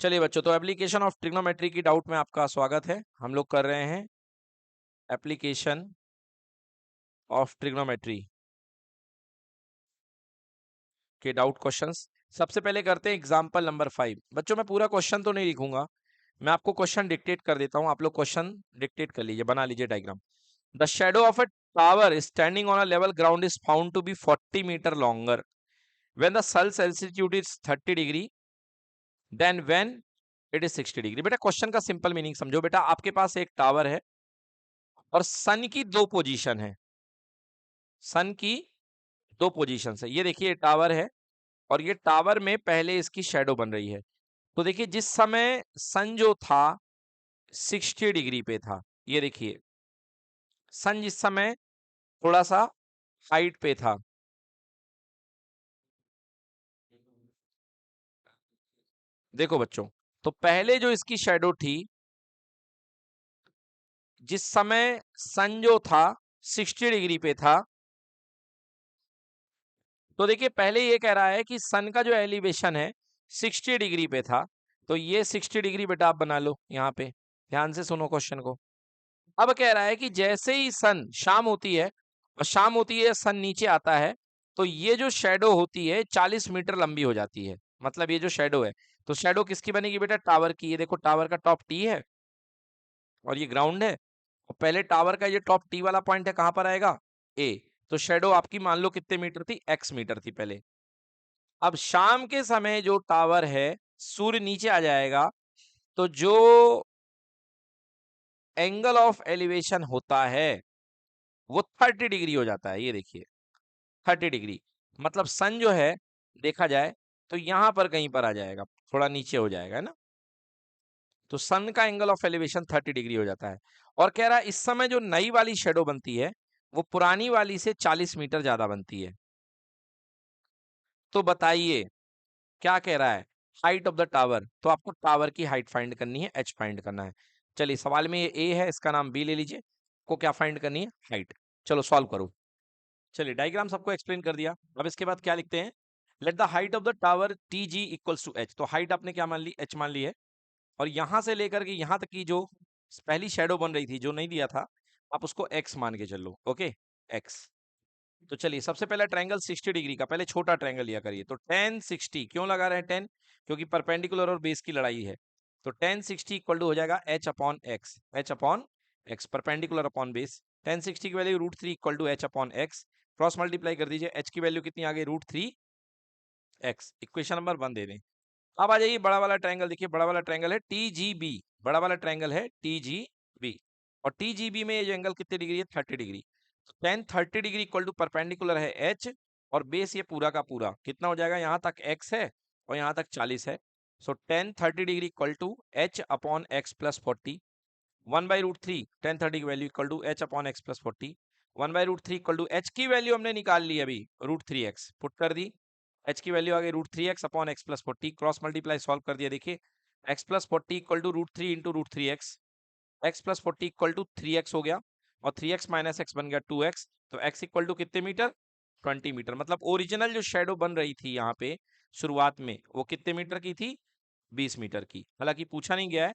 चलिए बच्चों, तो एप्लीकेशन ऑफ ट्रिग्नोमेट्री की डाउट में आपका स्वागत है। हम लोग कर रहे हैं एप्लीकेशन ऑफ ट्रिग्नोमेट्री के डाउट क्वेश्चंस। सबसे पहले करते हैं एग्जांपल नंबर 5। बच्चों मैं पूरा क्वेश्चन तो नहीं लिखूंगा, मैं आपको क्वेश्चन डिक्टेट कर देता हूं। आप लोग क्वेश्चन डिक्टेट कर लीजिए, बना लीजिए diagram. The shadow of a tower standing on a level ground is found to be 40 metre longer when the sun's altitude is 30 degree than when it is 60 degree. बेटा क्वेश्चन का simple meaning समझो। बेटा आपके पास एक tower है और सन की दो पोजीशन है। सन की दो पोजीशन है। ये देखिए टावर है और ये टावर में पहले इसकी शेडो बन रही है। तो देखिए जिस समय सन जो था 60 डिग्री पे था, ये देखिए सन जिस समय थोड़ा सा हाइट पे था, देखो बच्चों, तो पहले जो इसकी शेडो थी जिस समय सन जो था 60 डिग्री पे था, तो देखिए पहले ये कह रहा है कि सन का जो एलिवेशन है 60 डिग्री पे था। तो ये 60 डिग्री बेटा आप बना लो यहाँ पे, ध्यान से सुनो क्वेश्चन को। अब कह रहा है कि जैसे ही सन शाम होती है और शाम होती है सन नीचे आता है, तो ये जो शेडो होती है 40 मीटर लंबी हो जाती है। मतलब ये जो शेडो है, तो शेडो किसकी बनेगी बेटा? टावर की। ये देखो टावर का टॉप टी है और ये ग्राउंड है, और पहले टावर का ये टॉप टी वाला पॉइंट है, कहां पर आएगा? ए। तो शेडो आपकी मान लो कितने मीटर थी? एक्स मीटर थी पहले। अब शाम के समय जो टावर है, सूर्य नीचे आ जाएगा, तो जो एंगल ऑफ एलिवेशन होता है वो 30 डिग्री हो जाता है। ये देखिए 30 डिग्री, मतलब सन जो है देखा जाए तो यहां पर कहीं पर आ जाएगा, थोड़ा नीचे हो जाएगा, है ना। तो सन का एंगल ऑफ एलिवेशन 30 डिग्री हो जाता है। और कह रहा है इस समय जो नई वाली शेडो बनती है वो पुरानी वाली से 40 मीटर ज्यादा बनती है। तो बताइए क्या कह रहा है? Height of the tower. तो आपको टावर की हाइट फाइंड करनी है, एच फाइंड करना है। चलिए सवाल में ये ए है, इसका नाम बी ले लीजिए। को क्या फाइंड करनी है? हाइट। चलो सॉल्व करो। चलिए डायग्राम सबको एक्सप्लेन कर दिया। अब इसके बाद क्या लिखते हैं? Let the height of the tower T G equals to H. तो हाइट आपने क्या मान ली? एच मान ली है। और यहां से लेकर के यहां तक की जो पहली शेडो बन रही थी जो नहीं दिया था, आप उसको एक्स मान के चलो। Okay, x. तो चलिए सबसे पहला ट्रायंगल 60 डिग्री का, पहले छोटा ट्रायंगल लिया करिए। तो 10 60 क्यों लगा रहे हैं 10? क्योंकि परपेंडिकुलर और बेस की लड़ाई है। तो 10 60 इक्वल टू हो जाएगा H upon X. H upon X, perpendicular upon base. 10 60 की value √3 equal to H upon X. Cross multiply कर दीजिए, एच की वैल्यू कितनी आ गई? √3 एक्स। इक्वेशन नंबर 1 दे दें। अब आ जाइए बड़ा वाला ट्रायंगल। देखिए बड़ा वाला ट्रायंगल है टी जी बी। बड़ा वाला ट्रायंगल है टी जी बी, और टी जी बी में ये जो एंगल कितने डिग्री है? 30 डिग्री। तो tan 30 degree equal to perpendicular है एच, और बेस ये पूरा का पूरा कितना हो जाएगा? यहाँ तक एक्स है और यहाँ तक 40 है। So tan 30 degree equal to H upon X plus 40। 1/√3, 10 30 की value equal to H upon X plus 40। 1/√3 equal to H की वैल्यू हमने निकाल ली अभी, √3x पुट कर दी। एच की वैल्यू आ गई √3x upon X plus 40। Cross multiply solve कर दिया। देखिए X plus 40 equal to √3 into √3x। X plus 40 equal to 3x हो गया, और 3x माइनस एक्स बन गया 2x। तो x इक्वल टू कितने मीटर? 20 मीटर। मतलब ओरिजिनल जो शेडो बन रही थी यहाँ पे शुरुआत में, वो कितने मीटर की थी? 20 मीटर की। हालांकि पूछा नहीं गया है।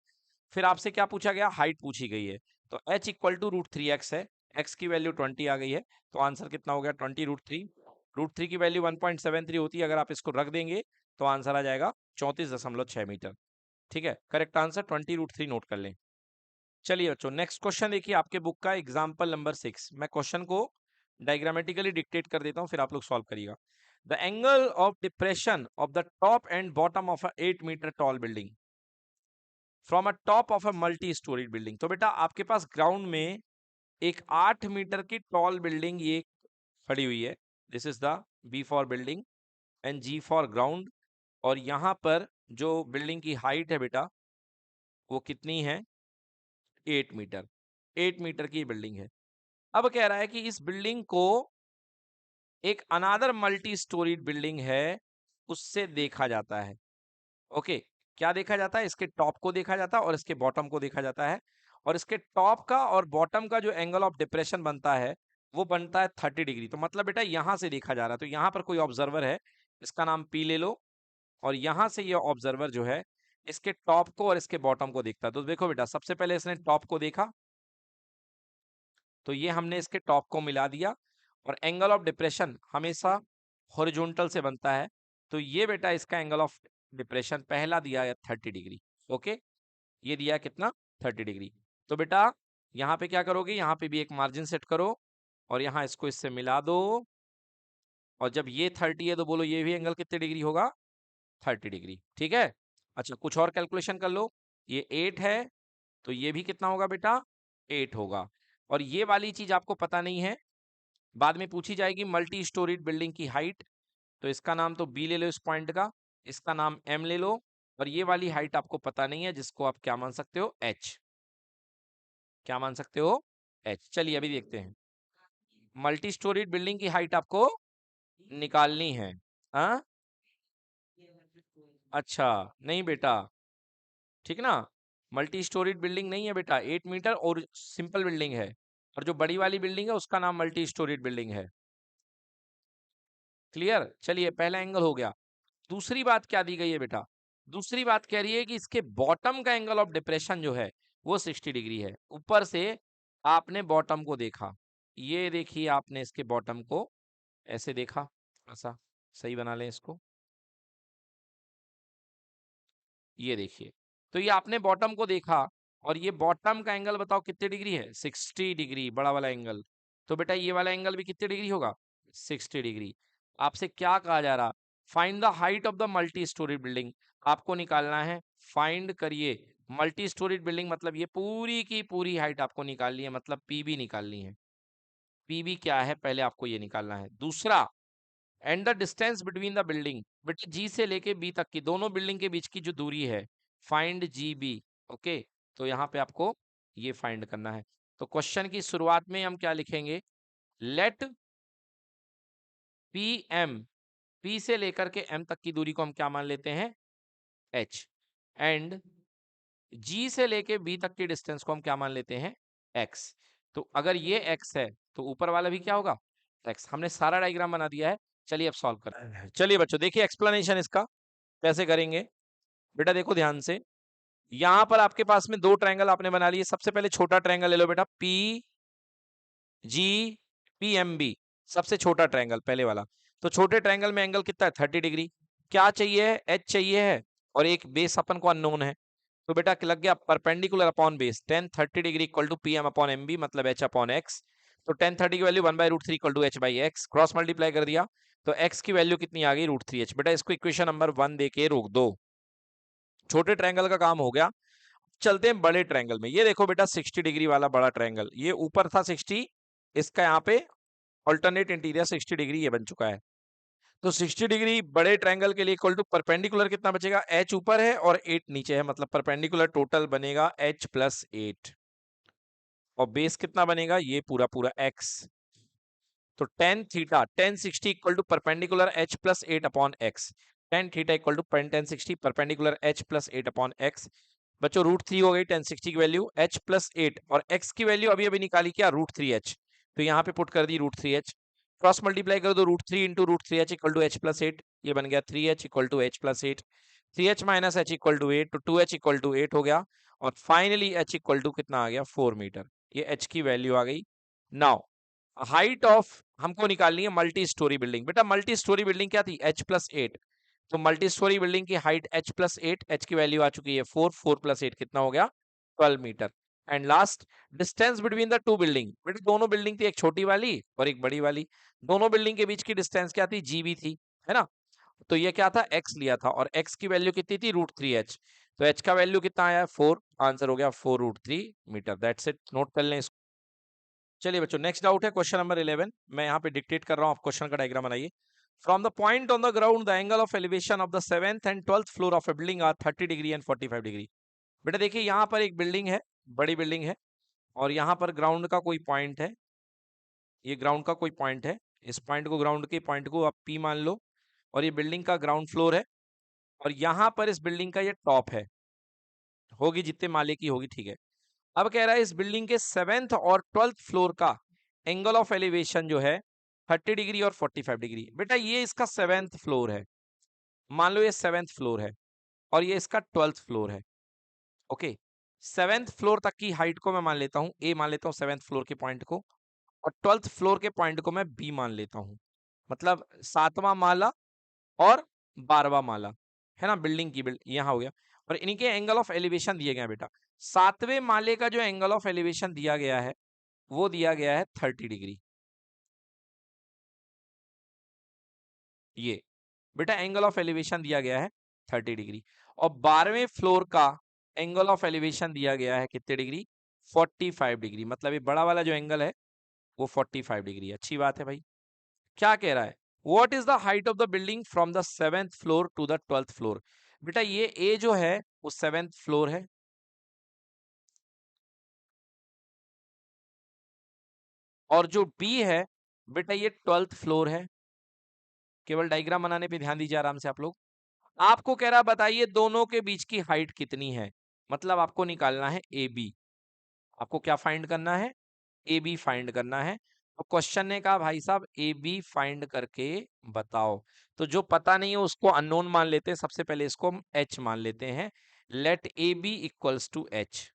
फिर आपसे क्या पूछा गया? हाइट पूछी गई है। तो h इक्वल टू √3x है, x की वैल्यू 20 आ गई है, तो आंसर कितना हो गया? 20 √3 की वैल्यू 1.73 होती है, अगर आप इसको रख देंगे तो आंसर आ जाएगा 34.6 मीटर। ठीक है, करेक्ट आंसर 20 √3 नोट कर लें। चलिए बच्चों नेक्स्ट क्वेश्चन देखिए आपके बुक का एग्जाम्पल नंबर 6। मैं क्वेश्चन को डायग्रामेटिकली डिक्टेट कर देता हूं, फिर आप लोग सॉल्व करिएगा। The angle of depression of the top and bottom of a 8 metre tall building from a top of a multi storeyed building. तो बेटा आपके पास ग्राउंड में एक 8 मीटर की टॉल बिल्डिंग ये खड़ी हुई है। This is the B for building and G for ground. और यहां पर जो बिल्डिंग की हाइट है बेटा वो कितनी है? 8 मीटर। 8 मीटर की बिल्डिंग है। अब कह रहा है कि इस बिल्डिंग को एक अनादर मल्टी स्टोरीड बिल्डिंग है उससे देखा जाता है। ओके, क्या देखा जाता है? इसके टॉप को देखा जाता है और इसके बॉटम को देखा जाता है। और इसके टॉप का और बॉटम का जो एंगल ऑफ डिप्रेशन बनता है वो बनता है 30 डिग्री। तो मतलब बेटा यहां से देखा जा रहा है, तो यहां पर कोई ऑब्जर्वर है, इसका नाम पी ले लो। और यहां से ये ऑब्जर्वर जो है इसके टॉप को और इसके बॉटम को देखता है। तो देखो बेटा, सबसे पहले इसने टॉप को देखा, तो ये हमने इसके टॉप को मिला दिया, और एंगल ऑफ डिप्रेशन हमेशा हॉरिजॉन्टल से बनता है, तो ये बेटा इसका एंगल ऑफ डिप्रेशन पहला दिया है 30 डिग्री। ओके, ये दिया कितना, 30 डिग्री। तो बेटा यहाँ पे क्या करोगे, यहाँ पे भी एक मार्जिन सेट करो और यहाँ इसको इससे मिला दो, और जब ये 30 है तो बोलो ये भी एंगल कितने डिग्री होगा, 30 डिग्री। ठीक है, अच्छा कुछ और कैलकुलेशन कर लो, ये 8 है तो ये भी कितना होगा बेटा, 8 होगा। और ये वाली चीज आपको पता नहीं है, बाद में पूछी जाएगी, मल्टी स्टोरीड बिल्डिंग की हाइट, तो इसका नाम तो बी ले लो इस पॉइंट का, इसका नाम एम ले लो, और ये वाली हाइट आपको पता नहीं है, जिसको आप क्या मान सकते हो, एच। क्या मान सकते हो, एच। चलिए अभी देखते हैं, मल्टी स्टोरीड बिल्डिंग की हाइट आपको निकालनी है। हाँ, अच्छा, नहीं बेटा, ठीक ना, मल्टी स्टोरीड बिल्डिंग नहीं है बेटा, 8 मीटर और सिंपल बिल्डिंग है, और जो बड़ी वाली बिल्डिंग है उसका नाम मल्टी स्टोरीड बिल्डिंग है। क्लियर, चलिए पहला एंगल हो गया। दूसरी बात क्या दी गई है बेटा, दूसरी बात कह रही है कि इसके बॉटम का एंगल ऑफ डिप्रेशन जो है वो 60 डिग्री है। ऊपर से आपने बॉटम को देखा, ये देखिए आपने इसके बॉटम को ऐसे देखा, ऐसा सही बना लें इसको, ये देखिए, तो ये आपने बॉटम को देखा, और ये बॉटम का एंगल बताओ कितने डिग्री है, 60 डिग्री, बड़ा वाला एंगल। तो बेटा ये वाला एंगल भी कितने डिग्री होगा, 60 डिग्री। आपसे क्या कहा जा रहा, find the height of the multi storey building, आपको निकालना है, फाइंड करिए मल्टी स्टोरी बिल्डिंग, मतलब ये पूरी की पूरी हाइट आपको निकालनी है, मतलब पीबी निकालनी है। पीबी क्या है पहले आपको ये निकालना है। दूसरा, and the distance between the building, बेटा जी से लेके बी तक की दोनों बिल्डिंग के बीच की जो दूरी है, फाइंड जी बी। ओके, तो यहाँ पे आपको ये फाइंड करना है। तो क्वेश्चन की शुरुआत में हम क्या लिखेंगे, लेट पी एम, पी से लेकर के एम तक की दूरी को हम क्या मान लेते हैं, एच, एंड जी से लेके बी तक की डिस्टेंस को हम क्या मान लेते हैं, एक्स। तो अगर ये एक्स है तो ऊपर वाला भी क्या होगा, एक्स। हमने सारा डायग्राम बना दिया है, चलिए अब सॉल्व करते हैं। चलिए बच्चों देखिए एक्सप्लेनेशन इसका कैसे करेंगे। बेटा देखो ध्यान से, यहां पर आपके पास में दो ट्रायंगल आपने बना लिए। सबसे पहले छोटा ट्रायंगल ले लो बेटा, P G P M B, सबसे छोटा ट्रायंगल पहले वाला। तो छोटे ट्रायंगल में एंगल कितना है, 30 डिग्री। क्या चाहिए है, एच चाहिए है, और एक बेस अपन को अननोन है। तो बेटा लग गया perpendicular upon base, tan 30 degree equal to P M upon M B, मतलब एच अपॉन एक्स। तो टेन 30 की value 1/√3 equal to H by x, cross multiply कर दिया, तो एक्स की वैल्यू कितनी आ गई, √3h। बेटा इसको इक्वेशन नंबर 1 दे के रोक दो, छोटे ट्रायंगल का काम हो गया। चलते हैं बड़े ट्रायंगल में। ये देखो बेटा 60 डिग्री वाला बड़ा ट्रायंगल, ये ऊपर था 60, इसका यहाँ पे अल्टरनेट इंटीरियर 60 डिग्री ये बन चुका है। तो 60 डिग्री बड़े ट्रायंगल के लिए इक्वल टू परपेंडिकुलर कितना बचेगा, h ऊपर है और 8 नीचे है, मतलब परपेंडिकुलर टोटल बनेगा h प्लस 8, और बेस कितना बनेगा, ये पूरा पूरा x। तो tan theta tan 60 equal to perpendicular h plus 8 upon X, tan theta equal to tan 60 perpendicular h plus 8 upon X. बच्चों √3 हो गई टेन 60 की वैल्यू, h प्लस 8 और x की वैल्यू अभी अभी निकाली क्या, √3h, तो यहाँ पे पुट कर दी √3h, क्रॉस मल्टीप्लाई कर दो, √3 into √3h equal to h plus 8, ये बन गया 3h equal to h plus 8, 3h minus h equal to 8, तो 2h इक्वल टू 8 हो गया, और फाइनली h इक्वल टू कितना आ गया, 4 मीटर, ये h की वैल्यू आ गई। नाउ हाइट ऑफ हमको निकालनी है मल्टी स्टोरी बिल्डिंग। बेटा मल्टी स्टोरी बिल्डिंग क्या थी, h प्लस 8, तो मल्टी स्टोरी बिल्डिंग की हाइट h प्लस 8, h की वैल्यू आ चुकी है 4, 4 प्लस 8 कितना हो गया, 12 metre. And last, distance between the two building, बेटा दोनों बिल्डिंग थी, एक छोटी वाली और एक बड़ी वाली, दोनों बिल्डिंग के बीच की डिस्टेंस क्या थी, जीबी थी, है ना। तो ये क्या था, x लिया था, और x की वैल्यू कितनी थी, √3h, तो h का वैल्यू कितना आया, 4, आंसर हो गया 4√3 मीटर। दैट्स इट, नोट कर लें इसको। चलिए बच्चों नेक्स्ट डाउट है क्वेश्चन नंबर 11, मैं यहाँ पे डिक्टेट कर रहा हूँ, आप क्वेश्चन का डायग्राम बनाइए। From the point on the ground the angle of elevation of the 7th and 12th floor of a building are 30 degree and 45 degree. बेटा देखिए यहाँ पर एक बिल्डिंग है, बड़ी बिल्डिंग है, और यहाँ पर ग्राउंड का कोई पॉइंट है, ये ग्राउंड का कोई पॉइंट है, इस पॉइंट को, ग्राउंड के पॉइंट को आप पी मान लो, और ये बिल्डिंग का ग्राउंड फ्लोर है, और यहाँ पर इस बिल्डिंग का ये टॉप है, होगी जितने माले की होगी, ठीक है। अब कह रहा है इस बिल्डिंग के 7th और 12th फ्लोर का एंगल ऑफ एलिवेशन जो है 30 डिग्री और 45 डिग्री। बेटा ये इसका 7th फ्लोर है, मान लो ये 7th फ्लोर है, और ये इसका 12th फ्लोर है। ओके, 7th फ्लोर तक की हाइट को मैं मान लेता हूँ ए, मान लेता हूँ 7th फ्लोर के पॉइंट को, और 12th फ्लोर के पॉइंट को मैं बी मान लेता हूँ। मतलब 7वां माला और 12वां माला, है ना, बिल्डिंग की यहाँ हो गया। और इनके एंगल ऑफ एलिवेशन दिए गए हैं बेटा। 7वें माले का जो एंगल ऑफ एलिवेशन दिया गया है वो दिया गया है 30 डिग्री। ये बेटा एंगल ऑफ एलिवेशन दिया गया है 30 डिग्री। और 12वें फ्लोर का एंगल ऑफ एलिवेशन दिया गया है कितने डिग्री? 45 डिग्री। मतलब ये बड़ा वाला जो एंगल है वो 45 डिग्री है। अच्छी बात है भाई। क्या कह रहा है? What is the height of the building from the 7th floor to the 12th floor? बेटा ये ए जो है वो 7th फ्लोर है, और जो बी है बेटा ये 12th फ्लोर है। केवल डायग्राम बनाने पे ध्यान दीजिए आराम से आप लोग। आपको कह रहा बताइए दोनों के बीच की हाइट कितनी है। मतलब आपको निकालना है ए बी। आपको क्या फाइंड करना है? ए बी फाइंड करना है। तो क्वेश्चन ने कहा भाई साहब ए बी फाइंड करके बताओ। तो जो पता नहीं है उसको अननोन मान लेते हैं। सबसे पहले इसको हम एच मान लेते हैं। Let A B equals to H.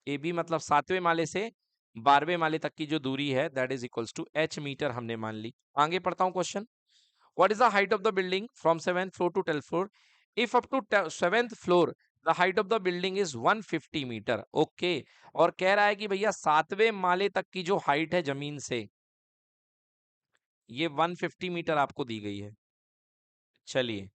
A B मतलब 7वें माले से 12वें माले तक की जो दूरी है that is equals to H metre हमने मान ली। आगे पढ़ता हूं question. What is the height of the building from 7th floor to 12th floor? If up to 7th floor, the height of the building is 150 metre. Okay, और कह रहा है कि भैया 7वें माले तक की जो हाइट है जमीन से ये 150 मीटर आपको दी गई है। चलिए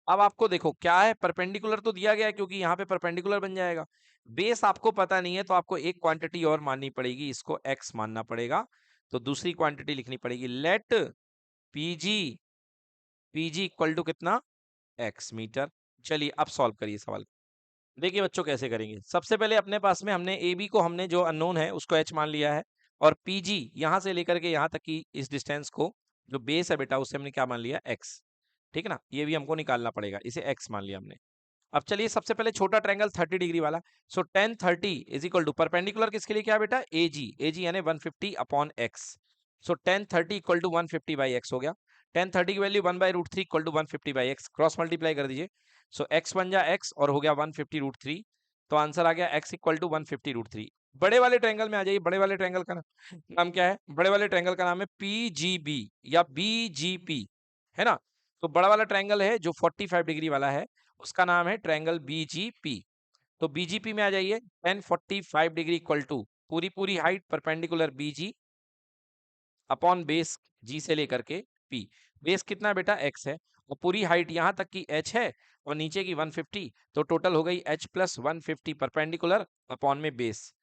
अब आपको देखो क्या है, परपेंडिकुलर तो दिया गया है क्योंकि यहाँ पे परपेंडिकुलर बन जाएगा। बेस आपको पता नहीं है तो आपको एक क्वांटिटी और माननी पड़ेगी, इसको x मानना पड़ेगा। तो दूसरी क्वांटिटी लिखनी पड़ेगी। Let PG, PG equal to कितना? x metre. चलिए अब सॉल्व करिए सवाल। देखिए बच्चों कैसे करेंगे। सबसे पहले अपने पास में हमने ए बी को हमने जो अननोन है उसको h मान लिया है, और पीजी यहां से लेकर के यहां तक की इस डिस्टेंस को जो बेस है बेटा उससे हमने क्या मान लिया? x। ठीक है ना, ये भी हमको निकालना पड़ेगा, इसे x मान लिया हमने। अब चलिए सबसे पहले छोटा ट्रायंगल 30 डिग्री वाला। So tan 30 is equal to perpendicular किसके लिए क्या बेटा? ए जी यानी 150 अपॉन एक्स। So tan 30 equal to 150 by एक्स हो गया। टेन 30 की value 1/√3 equal to 150 by x, cross multiply कर दीजिए। सो एक्स बन जा एक्स और हो गया 150√3। तो आंसर आ गया एक्स इक्वल टू 150√3। बड़े वाले ट्रायंगल में आ जाइए। बड़े वाले ट्रायंगल का नाम क्या है? बड़े वाले ट्रायंगल का नाम है पीजीबी या बीजीपी, है ना। तो बड़ा वाला ट्रायंगल है जो 45 डिग्री वाला है उसका नाम है ट्रायंगल बीजीपी। तो बीजीपी में आ जाइए। 1045 डिग्री इक्वल टू पूरी पूरी हाइट परपेंडिकुलर बीजी अपॉन बेस जी से लेकर के पी। बेस कितना बेटा? एक्स है, और पूरी हाइट यहां तक की एच है और नीचे की 150। तो टोटल हो गई एच प्लस 150 परपेंडिकुलर अपॉन में बेस।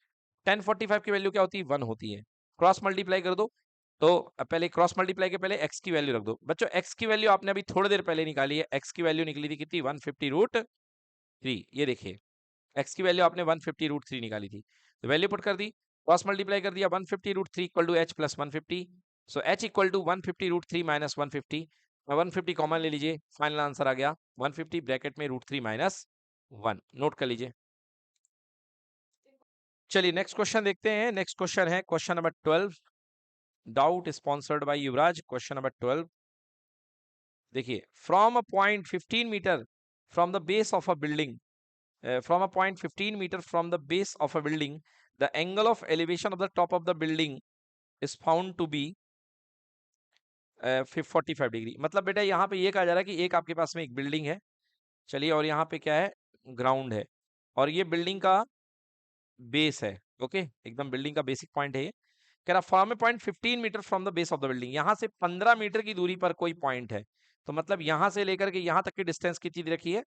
1045 की वैल्यू क्या होती है? 1 होती है। क्रॉस मल्टीप्लाई कर दो। तो पहले क्रॉस मल्टीप्लाई के पहले एक्स की वैल्यू रख दो। बच्चों एक्स की वैल्यू आपने अभी थोड़ी देर पहले निकाली है। एक्स की वैल्यू निकली थी कितनी? 150√3। ये देखिए एक्स की वैल्यू आपने 150√3 निकाली थी, तो वैल्यू पुट कर दी, क्रॉस मल्टीप्लाई कर दिया। 150√3 equal to H plus 150। So H equal to 150√3 minus 150। 150 common ले लीजिए, फाइनल आंसर आ गया 150 ब्रैकेट में √3 माइनस 1। नोट कर लीजिए। चलिए नेक्स्ट क्वेश्चन देखते हैं। नेक्स्ट क्वेश्चन है question number 12, doubt sponsored by Yuvraj. Question number 12 देखिए, from a point 15 metre from the base of a building, from a point 15 meters from the base of a building, the angle of elevation of the top of the building is found to be 45 degree. मतलब बेटा यहाँ पे ये कहा जा रहा है कि एक आपके पास में एक बिल्डिंग है, चलिए, और यहाँ पे क्या है? ग्राउंड है, और ये बिल्डिंग का बेस है। ओके, एकदम बिल्डिंग का बेसिक पॉइंट है ये। कह रहा from a point 15 metre from the base of the building, यहाँ से 15 मीटर की दूरी पर कोई पॉइंट है। तो मतलब यहाँ से लेकर के यहाँ तक की डिस्टेंस कितनी दे रखी है?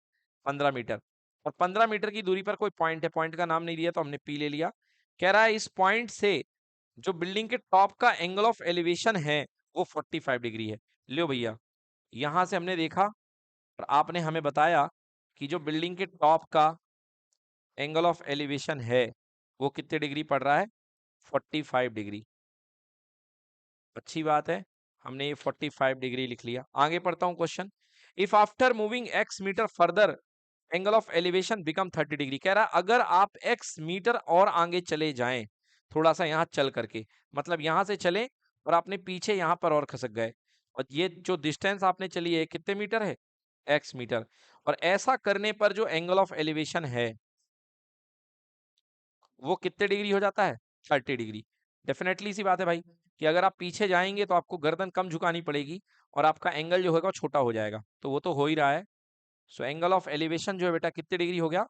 15 मीटर। और 15 मीटर की दूरी पर कोई पॉइंट है, पॉइंट का नाम नहीं दिया तो हमने पी ले लिया। कह रहा है इस पॉइंट से जो बिल्डिंग के टॉप का एंगल ऑफ एलिवेशन है वो 45 डिग्री है। लो भैया, यहां से हमने देखा और आपने हमें बताया कि जो बिल्डिंग के टॉप का एंगल ऑफ एलिवेशन है वो कितने डिग्री पड़ रहा है? 45 डिग्री। अच्छी बात है, हमने ये 45 डिग्री लिख लिया। आगे पढ़ता हूं question. If after moving x metre further angle of elevation become 30 degree. कह रहा है अगर आप x मीटर और आगे चले जाएं, थोड़ा सा यहाँ चल करके, मतलब यहाँ से चले और आपने पीछे यहाँ पर और खसक गए, और ये जो डिस्टेंस आपने चली है कितने मीटर है? x metre. और ऐसा करने पर जो एंगल ऑफ एलिवेशन है वो कितने डिग्री हो जाता है? 30 डिग्री। डेफिनेटली सी बात है भाई कि अगर आप पीछे जाएंगे तो आपको गर्दन कम झुकानी पड़ेगी और आपका एंगल जो होगा छोटा हो जाएगा, तो वो तो हो ही रहा है। सो एंगल ऑफ एलिवेशन जो है बेटा कितने डिग्री हो गया?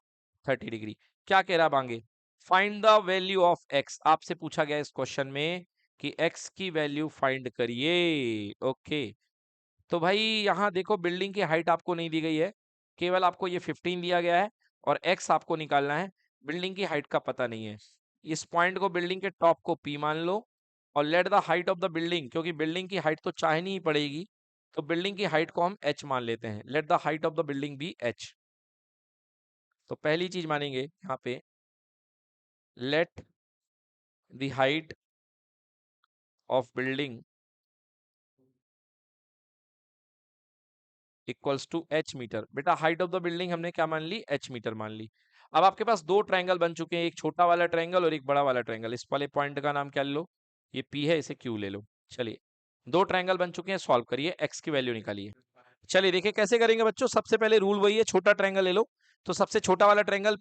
30 डिग्री। क्या कह रहा बांगे? Find the value of x। आपसे पूछा गया इस क्वेश्चन में कि x की वैल्यू फाइंड करिए। ओके, तो भाई यहाँ देखो बिल्डिंग की हाइट आपको नहीं दी गई है, केवल आपको ये 15 दिया गया है और x आपको निकालना है। बिल्डिंग की हाइट का पता नहीं है। इस पॉइंट को, बिल्डिंग के टॉप को P मान लो और late the height of the building, क्योंकि बिल्डिंग की हाइट तो चाहनी ही पड़ेगी, तो बिल्डिंग की हाइट को हम h मान लेते हैं। Let the height of the building be h। तो पहली चीज मानेंगे यहाँ पे, let the height of building equals to h metre. बेटा हाइट ऑफ द बिल्डिंग हमने क्या मान ली? h मीटर मान ली। अब आपके पास दो ट्रायंगल बन चुके हैं, एक छोटा वाला ट्रायंगल और एक बड़ा वाला ट्रायंगल। इस वाले पॉइंट का नाम क्या ले लो? ये P है, इसे Q ले लो। चलिए, दो ट्रायंगल बन चुके हैं, सॉल्व करिए, x की वैल्यू निकालिए। चलिए देखिए कैसे करेंगे बच्चों। सबसे पहले रूल वही है, छोटा ट्रायंगल ले लो। तो सबसे छोटा वाला ट्रायंगल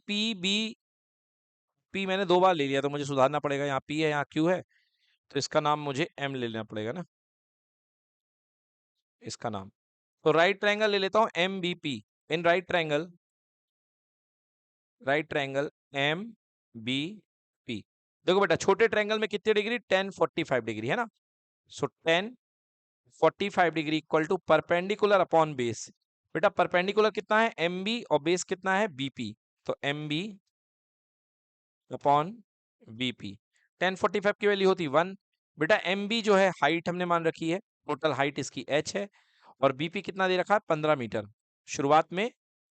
P मैंने दो बार ले लिया तो मुझे सुधारना पड़ेगा। यहाँ P है, यहाँ Q है, तो इसका नाम मुझे M ले लेना पड़ेगा ना, इसका नाम। तो राइट ट्रायंगल ले लेता हूँ MBP। इन राइट ट्रायंगल MBP। देखो बेटा छोटे ट्रायंगल में कितनी डिग्री? 1045 डिग्री है ना। So 1045 degree equal to perpendicular upon base. बेटा परपेंडिकुलर कितना है? MB और बेस कितना है? BP। तो MB अपॉन BP। 1045 की वैल्यू होती 1। बेटा MB जो है हाइट हमने मान रखी है, टोटल हाइट इसकी h है, और BP कितना दे रखा है? 15 मीटर। शुरुआत में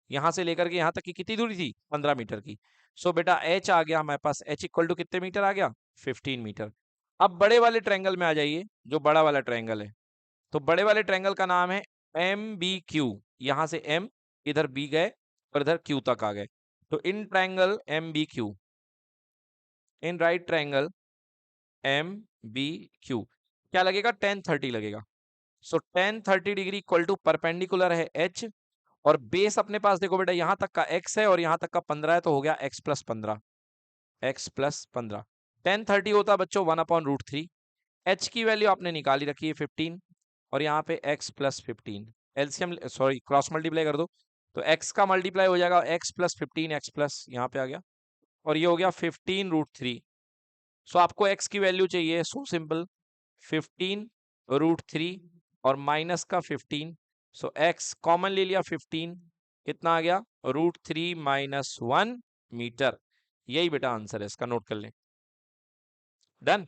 यहां से लेकर के यहां तक की कितनी दूरी थी? 15 मीटर की। सो बेटा h आ गया हमारे पास, h इक्वल टू कितने मीटर आ गया? 15 मीटर। अब बड़े वाले ट्रायंगल में आ जाइए, जो बड़ा वाला ट्रायंगल है। तो बड़े वाले ट्रायंगल का नाम है MBQ। यहां से M, इधर B गए और इधर Q तक आ गए। तो in triangle MBQ, in right triangle MBQ क्या लगेगा? 1030 लगेगा। सो 1030 डिग्री इक्वल टू परपेंडिकुलर है h, और बेस अपने पास देखो बेटा यहां तक का x है और यहां तक का 15 है, तो हो गया x प्लस 15। x प्लस 15 1030 होता है बच्चों 1/√3। h की वैल्यू आपने निकाली रखी है 15, और यहाँ पे x plus 15 LCM, sorry cross multiply कर दो, तो x का मल्टीप्लाई हो जाएगा x प्लस 15, x प्लस यहाँ पे आ गया, और ये हो गया 15√3। सो आपको x की वैल्यू चाहिए, सो सिंपल 15√3 और माइनस का 15। सो x कॉमन ले लिया 15, कितना आ गया? √3 माइनस 1 मीटर। यही बेटा आंसर है इसका, नोट कर लें। डन,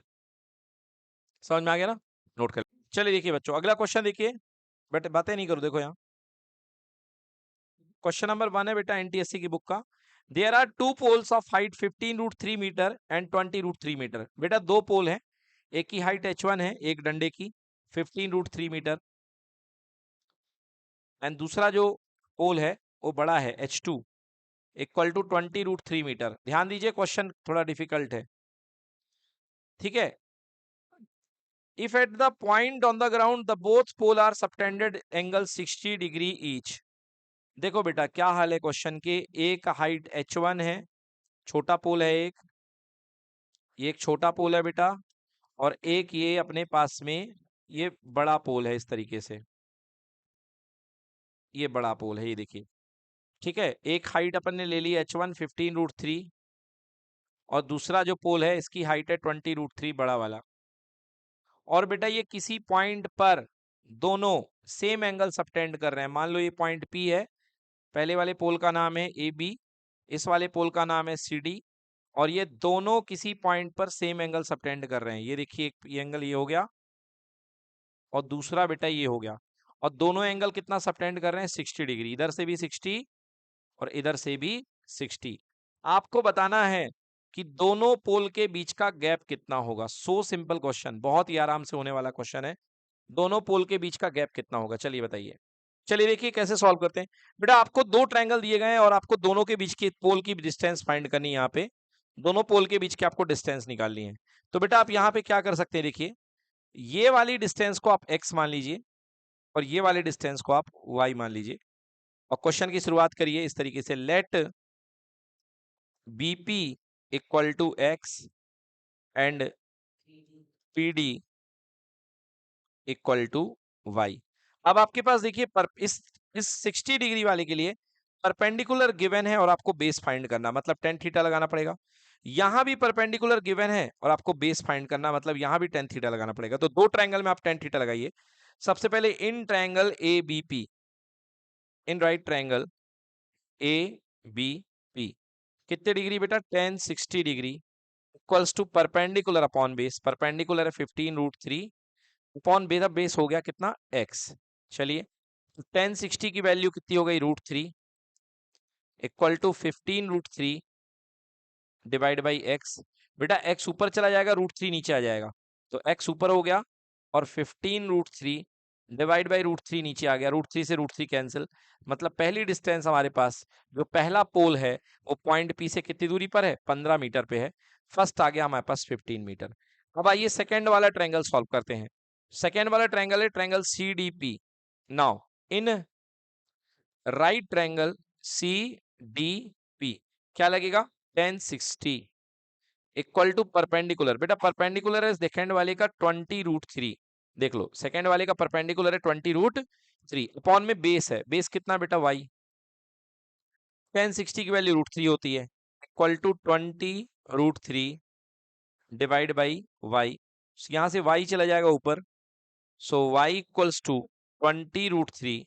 समझ में आ गया ना? नोट कर। चलिए देखिए बच्चों अगला क्वेश्चन देखिए, बट बातें नहीं करो। देखो यहाँ क्वेश्चन नंबर 1 है बेटा NTSC की बुक का। There are two poles of height 15√3 metre and 20√3 metre. बेटा दो पोल हैं, एक की हाइट h1 है, एक डंडे की 15√3 मीटर, एंड दूसरा जो पोल है वो बड़ा है h2 इक्वल टू 20√3 मीटर। ध्यान दीजिए क्वेश्चन थोड़ा डिफिकल्ट है, ठीक है। If at the point on the ground the both pole are subtended angle 60 degree each. देखो बेटा क्या हाल है क्वेश्चन के, एक हाइट h1 है, छोटा पोल है एक, ये एक छोटा पोल है बेटा, और एक ये अपने पास में ये बड़ा पोल है। इस तरीके से ये बड़ा पोल है, ये देखिए, ठीक है। एक हाइट अपन ने ले ली h1 15√3, और दूसरा जो पोल है इसकी हाइट है 20√3, बड़ा वाला। और बेटा ये किसी पॉइंट पर दोनों सेम एंगल सबटेंड कर रहे हैं। मान लो ये पॉइंट P है, पहले वाले पोल का नाम है AB, इस वाले पोल का नाम है CD, और ये दोनों किसी पॉइंट पर सेम एंगल सबटेंड कर रहे हैं। ये देखिए एक ये एंगल ये हो गया, और दूसरा बेटा ये हो गया, और दोनों एंगल कितना सबटेंड कर रहे हैं? 60 डिग्री। इधर से भी 60 और इधर से भी 60। आपको बताना है कि दोनों पोल के बीच का गैप कितना होगा। सो सिंपल क्वेश्चन, बहुत ही आराम से होने वाला क्वेश्चन है। दोनों पोल के बीच का गैप कितना होगा? चलिए बताइए। चलिए देखिए कैसे सॉल्व करते हैं। बेटा आपको दो ट्रायंगल दिए गए हैं और आपको दोनों के बीच की पोल की डिस्टेंस फाइंड करनी है। यहाँ पे दोनों पोल के बीच की आपको डिस्टेंस निकालनी है। तो बेटा आप यहाँ पे क्या कर सकते हैं, देखिए ये वाली डिस्टेंस को आप x मान लीजिए और ये वाले डिस्टेंस को आप y मान लीजिए। और क्वेश्चन की शुरुआत करिए इस तरीके से, let BP equal to x and PD equal to y। अब आपके पास देखिए इस 60 डिग्री वाले के लिए परपेंडिकुलर गिवन है और आपको बेस फाइंड करना, मतलब टेन थीटा लगाना पड़ेगा। यहां भी परपेंडिकुलर गिवन है और आपको बेस फाइंड करना, मतलब यहां भी टेन थीटा लगाना पड़ेगा। तो दो ट्रायंगल में आप टेन थीटा लगाइए। सबसे पहले in triangle ABP, in right triangle ABP कितने डिग्री बेटा, tan 60 degree equals to perpendicular upon base, perpendicular है 15√3 अपॉन बेस, बेस हो गया कितना x। चलिए टेन 60 की वैल्यू कितनी हो गई, √3 equal to 15√3 divide by x। बेटा x ऊपर चला जाएगा, √3 नीचे आ जाएगा, तो x ऊपर हो गया और 15√3 डिवाइड बाई √3 नीचे आ गया, √3 से √3 कैंसिल। मतलब पहली डिस्टेंस हमारे पास जो पहला पोल है वो पॉइंट P से कितनी दूरी पर है, 15 मीटर पे है। फर्स्ट आ गया हमारे पास 15 मीटर। अब आइए सेकेंड वाला ट्रायंगल सॉल्व करते हैं। सेकेंड वाला ट्रायंगल है triangle CDP। Now in right triangle CDP क्या लगेगा, टेन 60 इक्वल टू परपेंडिकुलर, बेटा परपेंडिकुलर है सेकेंड वाले का 20√3। देख लो सेकेंड वाले का परपेंडिकुलर है 20√3 अपॉन में बेस है, बेस कितना बेटा y, टेन 60 की वैल्यू √3 होती है, equal to 20√3 divide by y। यहां से y चला जाएगा ऊपर, so y equals to 20√3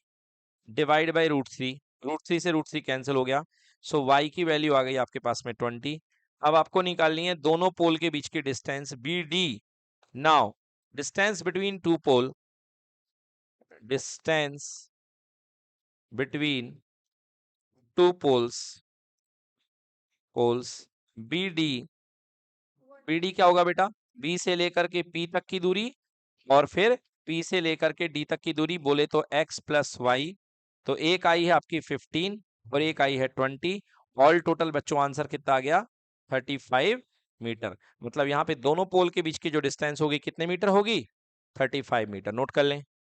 divide by √3, √3 से √3 कैंसिल हो गया, सो y की वैल्यू आ गई आपके पास में 20। अब आपको निकालनी है दोनों पोल के बीच की distance BD। Now distance between two pole, distance between two poles BD, BD क्या होगा बेटा, B से लेकर के P तक की दूरी और फिर P से लेकर के D तक की दूरी, बोले तो x प्लस वाई। तो एक आई है आपकी 15 और एक आई है 20। ऑल टोटल बच्चों आंसर कितना आ गया, 35 मीटर। मतलब यहाँ पे दोनों पोल के बीच की जो डिस्टेंस होगी कितने मीटर होगी, 35 मीटर। नोट कर लें।